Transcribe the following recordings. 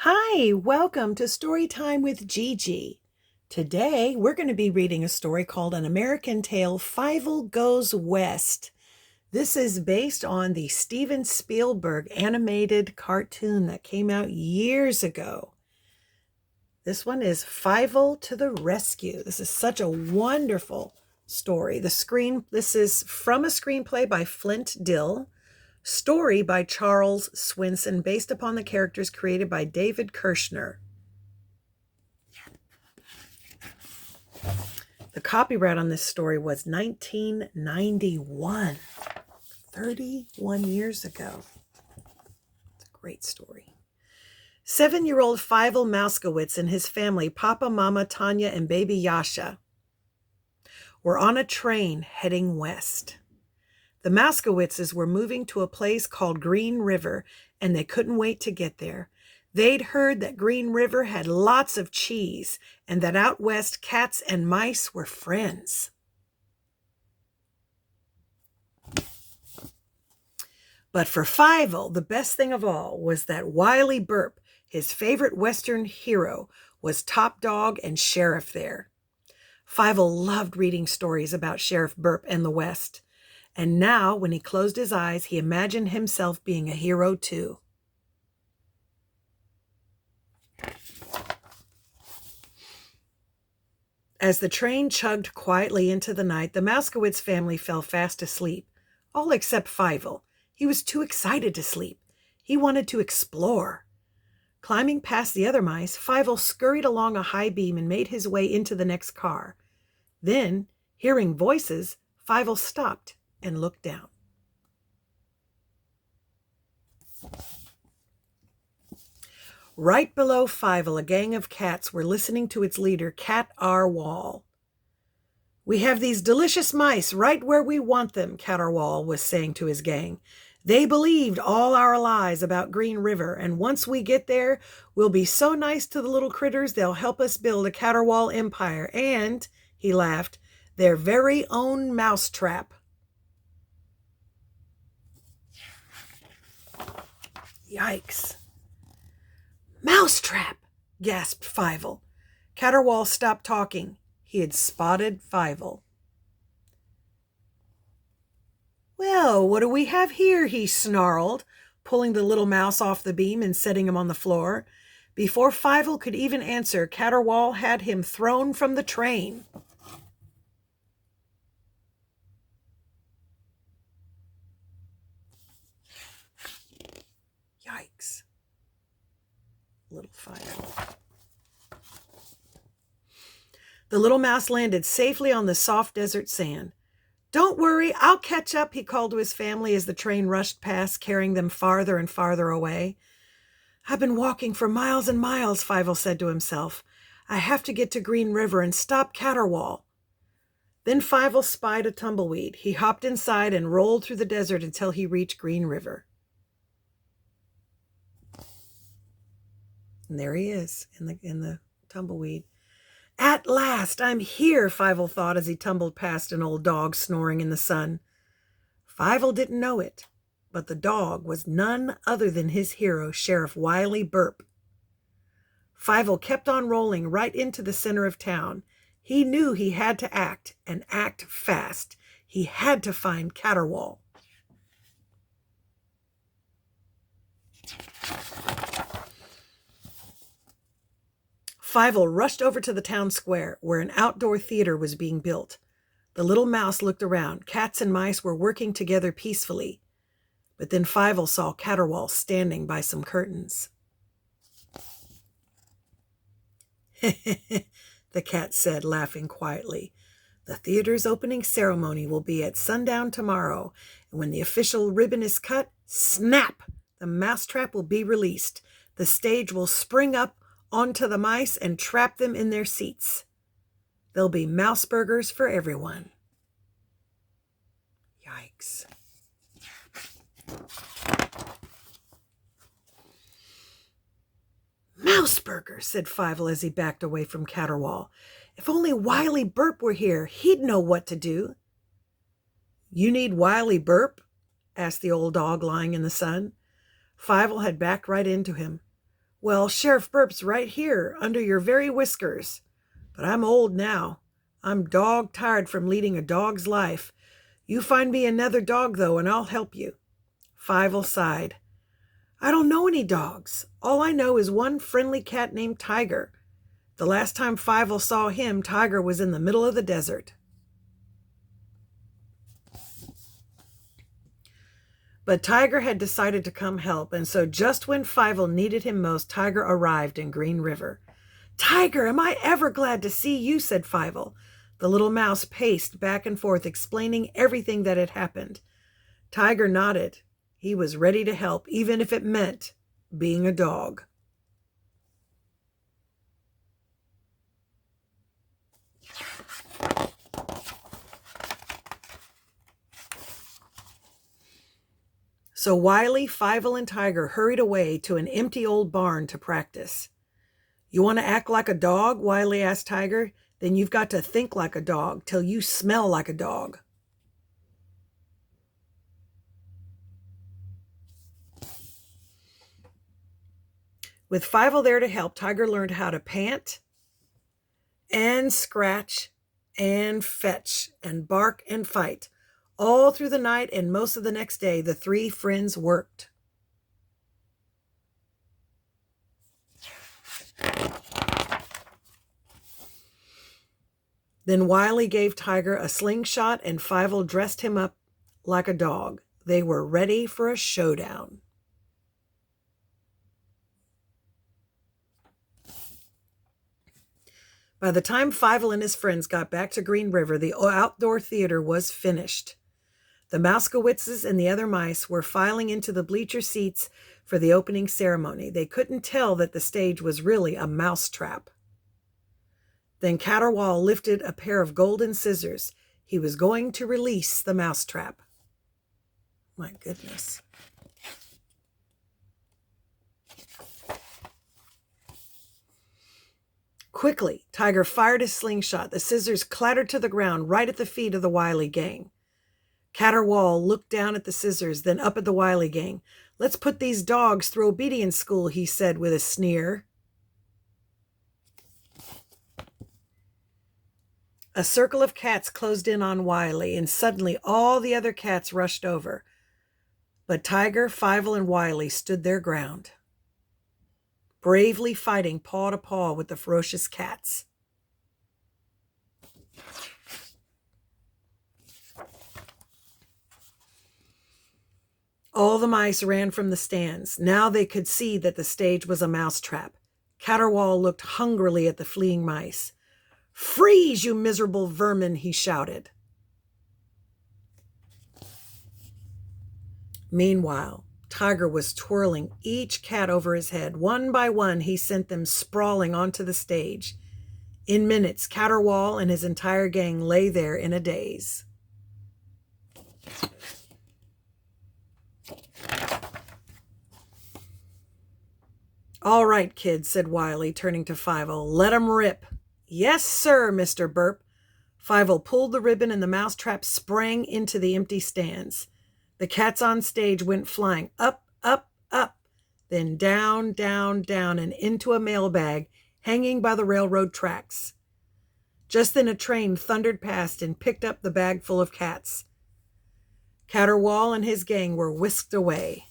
Hi, welcome to Storytime with Gigi. Today we're going to be reading a story called An American Tale, Fievel Goes West. This is based on the Steven Spielberg animated cartoon that came out years ago. This one is Fievel to the Rescue. This is such a wonderful story. This is from a screenplay by Flint, Dille. Story by Charles Swenson, based upon the characters created by David Kirshner. The copyright on this story was 1991, 31 years ago. It's a great story. 7-year-old Fievel Mouskowitz and his family, Papa, Mama, Tanya, and baby Yasha, were on a train heading west. The Mouskowitzes were moving to a place called Green River, and they couldn't wait to get there. They'd heard that Green River had lots of cheese, and that out west cats and mice were friends. But for Fievel, the best thing of all was that Wiley Burp, his favorite Western hero, was top dog and sheriff there. Fievel loved reading stories about Sheriff Burp and the West. And now, when he closed his eyes, he imagined himself being a hero too. As the train chugged quietly into the night, the Mouskowitz family fell fast asleep, all except Fievel. He was too excited to sleep. He wanted to explore. Climbing past the other mice, Fievel scurried along a high beam and made his way into the next car. Then, hearing voices, Fievel stopped and looked down. Right below Fievel, a gang of cats were listening to its leader, Cat Arwal. "We have these delicious mice right where we want them," Cat Arwal was saying to his gang. "They believed all our lies about Green River, and once we get there, we'll be so nice to the little critters they'll help us build a Caterwall empire and," he laughed, "their very own mousetrap." Yikes. "Mousetrap!" gasped Fievel. Caterwall stopped talking. He had spotted Fievel. "Well, what do we have here?" he snarled, pulling the little mouse off the beam and setting him on the floor. Before Fievel could even answer, Caterwall had him thrown from the train. Yikes. Little Fievel. The little mouse landed safely on the soft desert sand. "Don't worry, I'll catch up," he called to his family as the train rushed past, carrying them farther and farther away. "I've been walking for miles and miles," Fievel said to himself. "I have to get to Green River and stop Caterwall." Then Fievel spied a tumbleweed. He hopped inside and rolled through the desert until he reached Green River. And there he is in the tumbleweed. "At last, I'm here," Fievel thought as he tumbled past an old dog snoring in the sun. Fievel didn't know it, but the dog was none other than his hero, Sheriff Wiley Burp. Fievel kept on rolling right into the center of town. He knew he had to act, and act fast. He had to find Caterwall. Fievel rushed over to the town square, where an outdoor theater was being built. The little mouse looked around. Cats and mice were working together peacefully. But then Fievel saw Caterwall standing by some curtains. The cat said, laughing quietly. "The theater's opening ceremony will be at sundown tomorrow, and when the official ribbon is cut, snap! The mousetrap will be released. The stage will spring up onto the mice and trap them in their seats. There'll be mouse burgers for everyone." Yikes. "Mouse burgers," said Fievel as he backed away from Caterwall. "If only Wiley Burp were here, he'd know what to do." "You need Wiley Burp?" asked the old dog lying in the sun. Fievel had backed right into him. Well, Sheriff Burp's right here, under your very whiskers. But I'm old now. I'm dog tired from leading a dog's life. You find me another dog, though, and I'll help you. Fievel sighed. I don't know any dogs. All I know is one friendly cat named Tiger. The last time Fievel saw him, Tiger was in the middle of the desert. But Tiger had decided to come help, and so just when Fievel needed him most, Tiger arrived in Green River. Tiger, am I ever glad to see you, said Fievel. The little mouse paced back and forth, explaining everything that had happened. Tiger nodded. He was ready to help, even if it meant being a dog. So Wiley, Fievel, and Tiger hurried away to an empty old barn to practice. You want to act like a dog? Wiley asked Tiger. Then you've got to think like a dog till you smell like a dog. With Fievel there to help, Tiger learned how to pant and scratch and fetch and bark and fight. All through the night and most of the next day, the three friends worked. Then Wiley gave Tiger a slingshot and Fievel dressed him up like a dog. They were ready for a showdown. By the time Fievel and his friends got back to Green River, the outdoor theater was finished. The Mouskowitzes and the other mice were filing into the bleacher seats for the opening ceremony. They couldn't tell that the stage was really a mousetrap. Then Caterwaul lifted a pair of golden scissors. He was going to release the mousetrap. My goodness. Quickly, Tiger fired his slingshot. The scissors clattered to the ground right at the feet of the Wiley gang. Caterwaul looked down at the scissors, then up at the Wiley gang. Let's put these dogs through obedience school, he said with a sneer. A circle of cats closed in on Wiley, and suddenly all the other cats rushed over. But Tiger, Fievel, and Wiley stood their ground, bravely fighting paw to paw with the ferocious cats. All the mice ran from the stands. Now they could see that the stage was a mousetrap. Caterwaul looked hungrily at the fleeing mice. Freeze, you miserable vermin, he shouted. Meanwhile, Tiger was twirling each cat over his head. One by one, he sent them sprawling onto the stage. In minutes, Caterwaul and his entire gang lay there in a daze. All right, kids, said Wiley, turning to Fievel. Let 'em rip. Yes, sir, Mr. Burp. Fievel pulled the ribbon and the mousetrap sprang into the empty stands. The cats on stage went flying up, up, up, then down, down, down, and into a mailbag hanging by the railroad tracks. Just then a train thundered past and picked up the bag full of cats. Caterwaul and his gang were whisked away.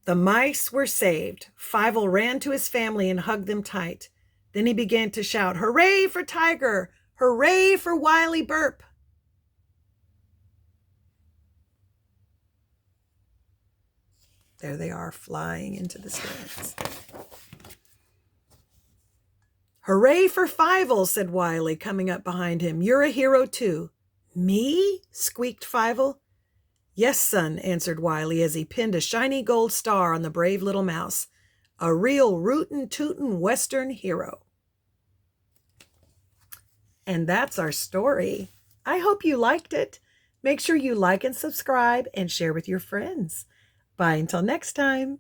The mice were saved. Fievel ran to his family and hugged them tight. Then he began to shout, Hooray for Tiger! Hooray for Wiley Burp! There they are, flying into the stands. Hooray for Fievel, said Wiley, coming up behind him. You're a hero too. Me? Squeaked Fievel. Yes, son, answered Wiley as he pinned a shiny gold star on the brave little mouse. A real rootin' Western hero. And that's our story. I hope you liked it. Make sure you like and subscribe and share with your friends. Bye until next time.